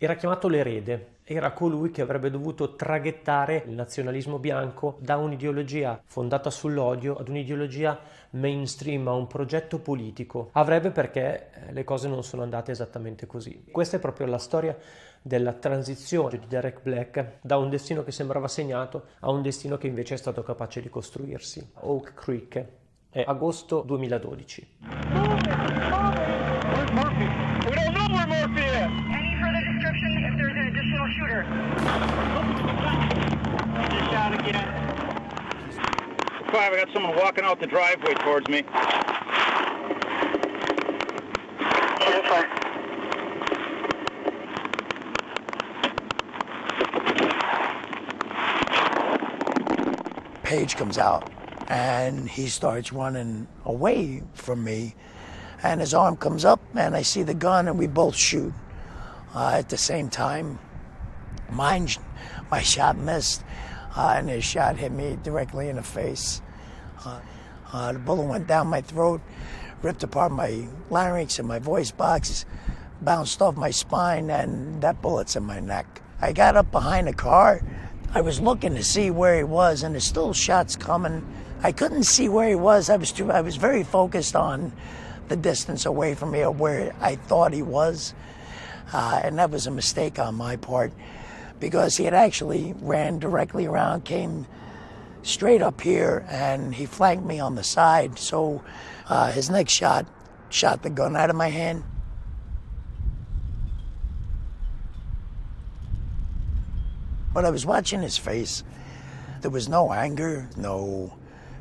Era chiamato l'erede, era colui che avrebbe dovuto traghettare il nazionalismo bianco da un'ideologia fondata sull'odio ad un'ideologia mainstream, a un progetto politico. Avrebbe, perché le cose non sono andate esattamente così. Questa è proprio la storia della transizione di Derek Black da un destino che sembrava segnato a un destino che invece è stato capace di costruirsi. Oak Creek, è agosto 2012. Shooter. Shot again. 5, I got someone walking out the driveway towards me. Page comes out and he starts running away from me, and his arm comes up and I see the gun and we both shoot at the same time. My shot missed, and his shot hit me directly in the face. The bullet went down my throat, ripped apart my larynx and my voice box, bounced off my spine, and that bullet's in my neck. I got up behind the car. I was looking to see where he was, and there's still shots coming. I couldn't see where he was. I was very focused on the distance away from me, or where I thought he was, and that was a mistake on my part, because he had actually ran directly around, came straight up here, and he flanked me on the side. So his next shot shot the gun out of my hand. But I was watching his face. There was no anger, no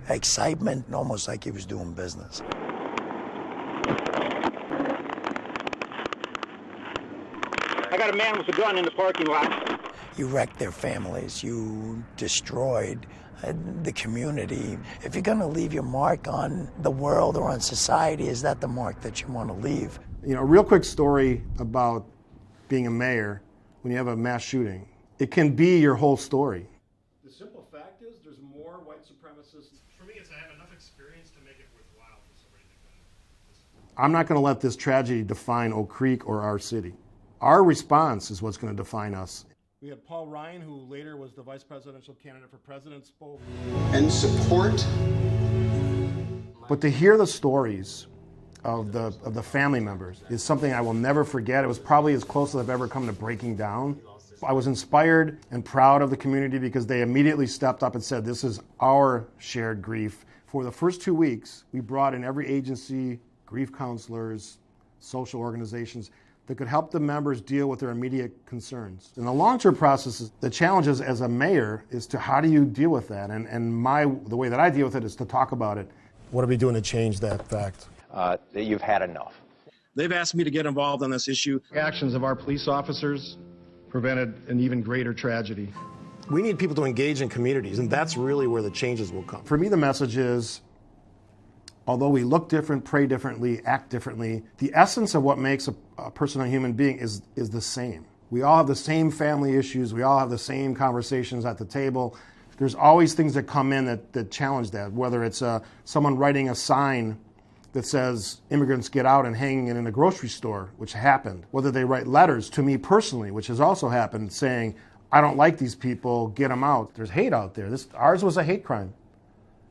excitement, almost like he was doing business. I got a man with a gun in the parking lot. You wrecked their families. You destroyed the community. If you're going to leave your mark on the world or on society, is that the mark that you want to leave? You know, a real quick story about being a mayor when you have a mass shooting. It can be your whole story. The simple fact is there's more white supremacists. For me, it's I have enough experience to make it worthwhile for somebody to I'm not going to let this tragedy define Oak Creek or our city. Our response is what's going to define us. We had Paul Ryan, who later was the vice presidential candidate for president, spoke. And support. But to hear the stories of the family members is something I will never forget. It was probably as close as I've ever come to breaking down. I was inspired and proud of the community because they immediately stepped up and said, this is our shared grief. For the first 2 weeks, we brought in every agency, grief counselors, social organizations that could help the members deal with their immediate concerns. In the long-term process, the challenges as a mayor is to how do you deal with that? And the way that I deal with it is to talk about it. What are we doing to change that fact? That you've had enough. They've asked me to get involved on this issue. Actions of our police officers prevented an even greater tragedy. We need people to engage in communities, and that's really where the changes will come. For me, the message is, although we look different, pray differently, act differently, the essence of what makes a person a human being is the same. We all have the same family issues. We all have the same conversations at the table. There's always things that come in that challenge that, whether it's someone writing a sign that says immigrants get out and hanging it in a grocery store, which happened, whether they write letters to me personally, which has also happened, saying, I don't like these people, get them out. There's hate out there. Ours was a hate crime,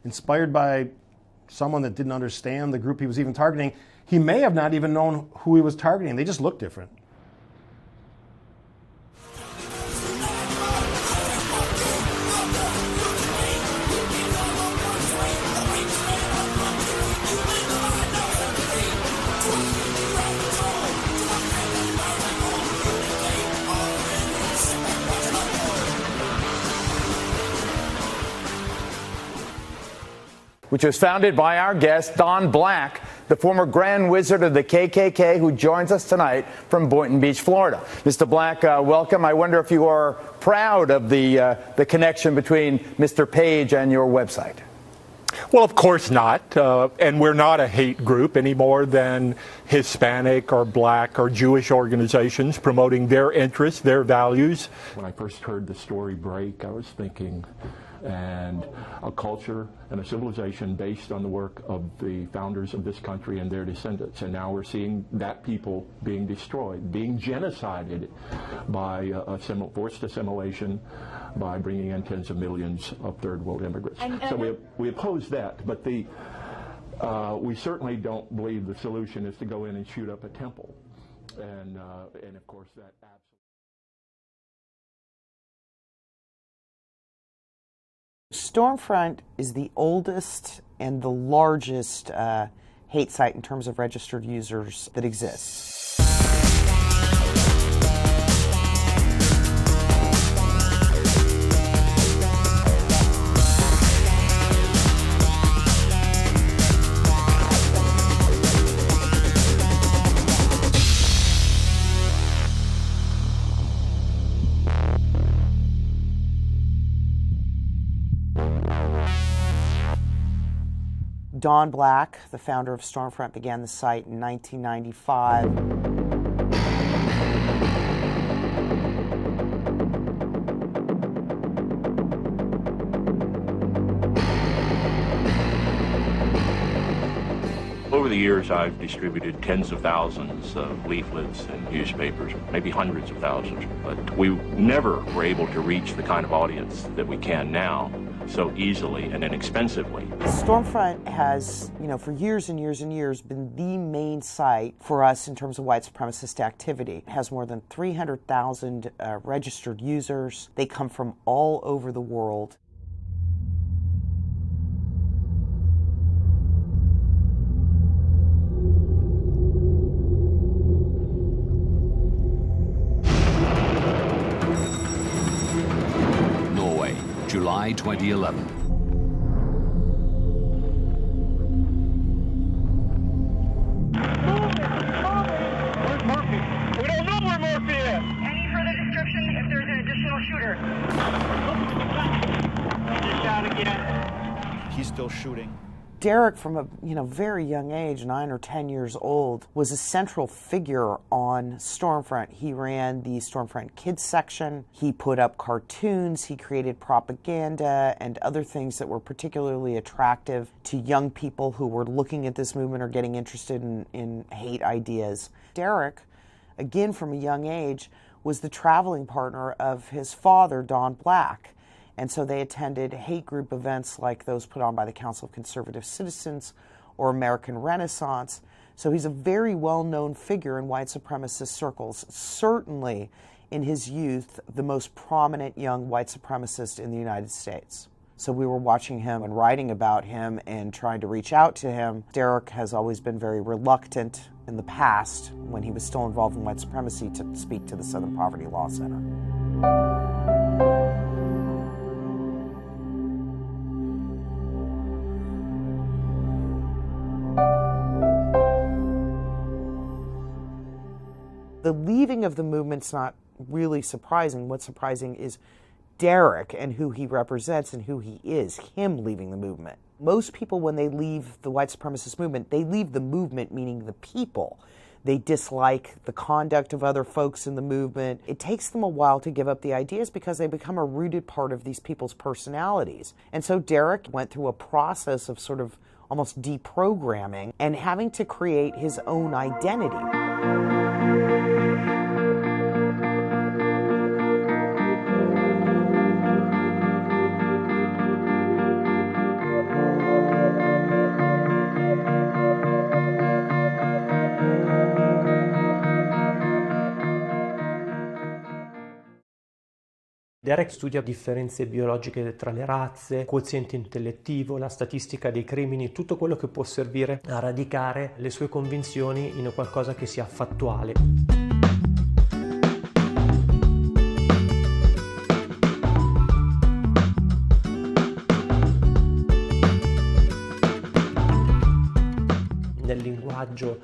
inspired by someone that didn't understand the group he was even targeting. He may have not even known who he was targeting. They just looked different. Which was founded by our guest, Don Black, the former Grand Wizard of the KKK, who joins us tonight from Boynton Beach, Florida. Mr. Black, welcome. I wonder if you are proud of the connection between Mr. Page and your website. Well, of course not. And we're not a hate group any more than Hispanic or Black or Jewish organizations promoting their interests, their values. When I first heard the story break, I was thinking, and a culture and a civilization based on the work of the founders of this country and their descendants. And now we're seeing that people being destroyed, being genocided by forced assimilation, by bringing in tens of millions of third world immigrants. So we oppose that, but we certainly don't believe the solution is to go in and shoot up a temple. And of course that absolutely. Stormfront is the oldest and the largest hate site in terms of registered users that exists. Don Black, the founder of Stormfront, began the site in 1995. Over the years, I've distributed tens of thousands of leaflets and newspapers, maybe hundreds of thousands, but we never were able to reach the kind of audience that we can now so easily and inexpensively. Stormfront has, for years and years and years been the main site for us in terms of white supremacist activity. It has more than 300,000 registered users. They come from all over the world. July 2011. Where's Murphy? We don't know where Murphy is. Any further description if there's an additional shooter? Just shot again. He's still shooting. Derek, from a very young age, 9 or 10 years old, was a central figure on Stormfront. He ran the Stormfront Kids section. He put up cartoons. He created propaganda and other things that were particularly attractive to young people who were looking at this movement or getting interested in hate ideas. Derek, again from a young age, was the traveling partner of his father, Don Black. And so they attended hate group events like those put on by the Council of Conservative Citizens or American Renaissance. So he's a very well-known figure in white supremacist circles, certainly in his youth, the most prominent young white supremacist in the United States. So we were watching him and writing about him and trying to reach out to him. Derek has always been very reluctant in the past, when he was still involved in white supremacy, to speak to the Southern Poverty Law Center. The leaving of the movement's not really surprising. What's surprising is Derek and who he represents and who he is, him leaving the movement. Most people, when they leave the white supremacist movement, they leave the movement, meaning the people. They dislike the conduct of other folks in the movement. It takes them a while to give up the ideas because they become a rooted part of these people's personalities. And so Derek went through a process of sort of almost deprogramming and having to create his own identity. Derek studia differenze biologiche tra le razze, quoziente intellettivo, la statistica dei crimini, tutto quello che può servire a radicare le sue convinzioni in qualcosa che sia fattuale. Nel linguaggio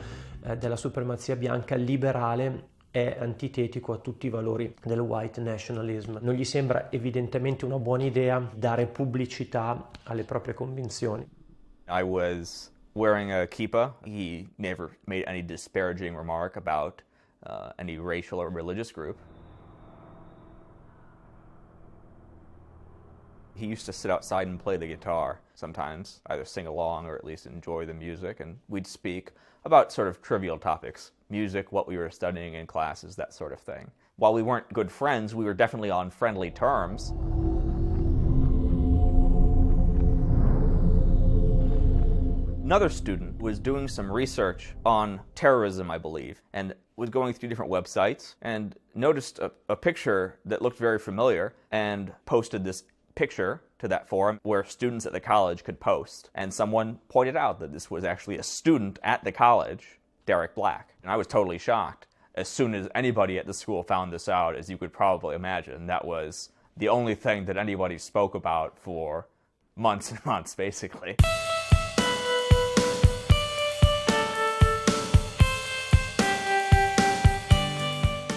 della supremazia bianca liberale è antitetico a tutti i valori del white nationalism. Non gli sembra evidentemente una buona idea dare pubblicità alle proprie convinzioni. I was wearing a kippah. He never made any disparaging remark about any racial or religious group. He used to sit outside and play the guitar sometimes, either sing along or at least enjoy the music, and we'd speak about sort of trivial topics, music, what we were studying in classes, that sort of thing. While we weren't good friends, we were definitely on friendly terms. Another student was doing some research on terrorism, I believe, and was going through different websites and noticed a picture that looked very familiar and posted this picture to that forum where students at the college could post. And someone pointed out that this was actually a student at the college, Derek Black. And I was totally shocked. As soon as anybody at the school found this out, as you could probably imagine, that was the only thing that anybody spoke about for months and months, basically.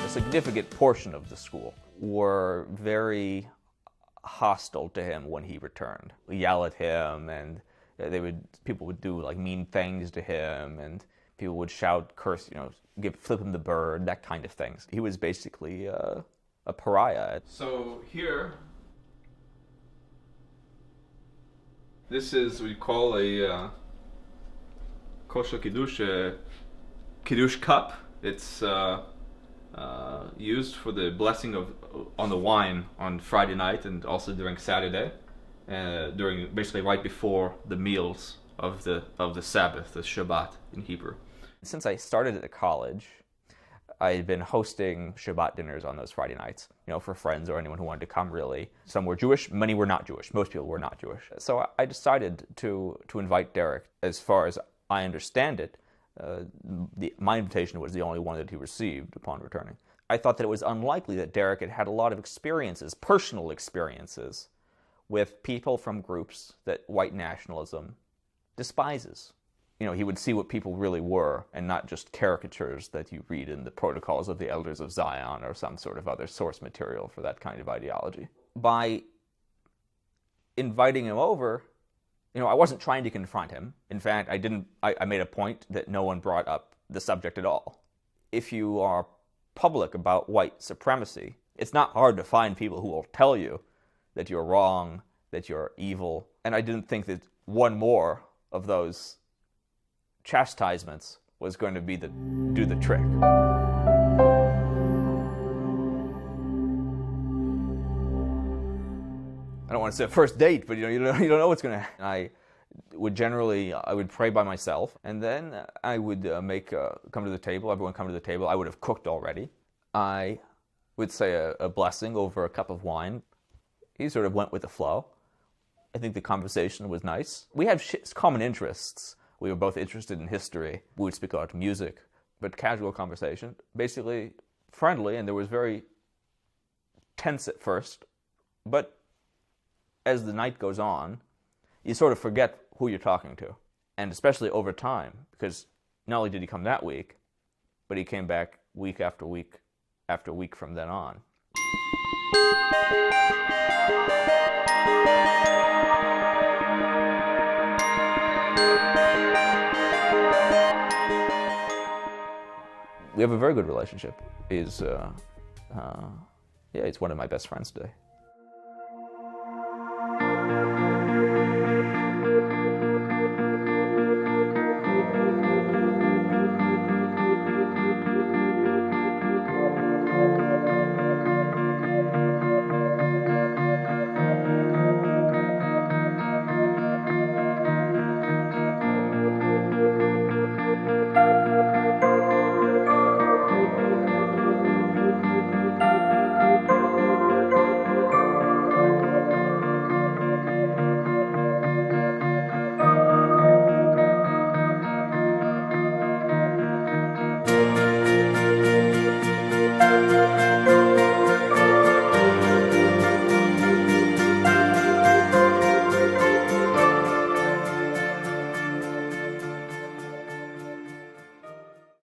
A significant portion of the school were very hostile to him when he returned. We yell at him, and people would do like mean things to him, and people would shout, curse, flip him the bird, that kind of things. He was basically a pariah. So here, this is what we call a kosher kiddush cup. It's used for the blessing on the wine on Friday night and also during Saturday, during basically right before the meals of the Sabbath, the Shabbat in Hebrew. Since I started at the college, I had been hosting Shabbat dinners on those Friday nights, for friends or anyone who wanted to come, really. Some were Jewish, many were not Jewish. Most people were not Jewish. So I decided to invite Derek. As far as I understand it, my invitation was the only one that he received upon returning. I thought that it was unlikely that Derek had had a lot of experiences, personal experiences, with people from groups that white nationalism despises. He would see what people really were, and not just caricatures that you read in the Protocols of the Elders of Zion or some sort of other source material for that kind of ideology. By inviting him over, I wasn't trying to confront him. In fact, I made a point that no one brought up the subject at all. If you are public about white supremacy, it's not hard to find people who will tell you that you're wrong, that you're evil. And I didn't think that one more of those chastisements was going to do the trick. I don't want to say a first date, but you don't know what's going to happen. I would pray by myself, and then I would come to the table. Everyone come to the table. I would have cooked already. I would say a blessing over a cup of wine. He sort of went with the flow. I think the conversation was nice. We have common interests. We were both interested in history. We would speak about music, but casual conversation, basically friendly, and there was very tense at first, but as the night goes on, you sort of forget who you're talking to, and especially over time, because not only did he come that week, but he came back week after week after week from then on. We have a very good relationship. He's one of my best friends today.